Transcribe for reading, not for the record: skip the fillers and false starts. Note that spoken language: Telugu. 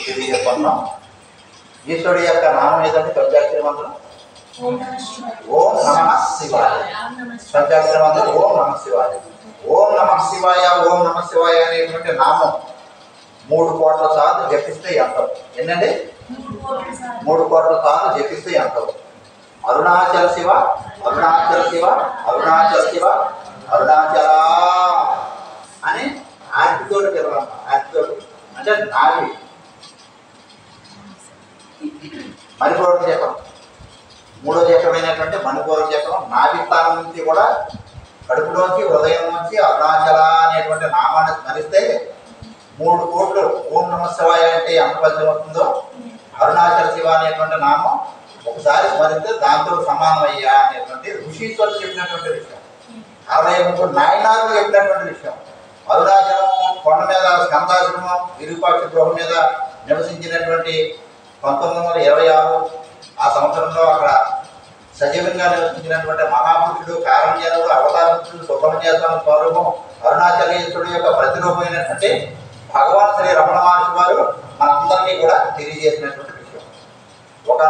తెలియజెప్పుకున్నాం. ఈశ్వరుడి యొక్క నామం ఏదంటే పంచాక్షరి మంత్రం ఓం నమః శివాయ. పంచాక్షరి మంత్రం ఓం నమః శివాయ. ఓం నమః శివాయ ఓం నమః శివాయ అనేటువంటి నామం 3 కోట్ల సార్లు జపిస్తే ఎంత? ఏంటండి? 3 కోట్ల సార్లు జపిస్తే ఎంత? అరుణాచల శివ అరుణాచల శివ అరుణాచల శివ అరుణాచల అని ఆర్తితోటి పిలవాలి. ఆర్తితోటి అంటే నావి మణిపూర్వక జపం. 3వ జపమైనటువంటి మణిపూర్వక జపం నాభి స్థానం నుంచి కూడా కడుపులోంచి హృదయం నుంచి అరుణాచల అనేటువంటి నామాన్ని స్మరిస్తే 3 కోట్లు ఓం నమః శివాయ అంటే ఎంత ఫలితం వస్తుందో అరుణాచల శివ అనేటువంటి నామం ఒకసారి స్మరిస్తే దాంతో సమానమయ్యా అనేటువంటి ఋషీశ్వరుడు చెప్పినటువంటి విషయం. 63 నాయనాలు చెప్పినటువంటి విషయం. అరుణాచలం కొండ మీద స్కందాశ్రమం విరూపాక్ష గృహం మీద నివసించినటువంటి 1926 ఆ సంవత్సరంలో అక్కడ సజీవంగా నివసించినటువంటి మహాపురుషుడు కారణ్యనుడు అవతారపురుషుడు సుబ్రహ్మణ్య స్వామి స్వరూపం అరుణాచలేశ్వరుడు యొక్క ప్రతిరూపమైనటువంటి భగవాన్ శ్రీ రమణ మహర్షి వారు మనందరికీ కూడా తెలియజేసినటువంటి విషయం. ఒక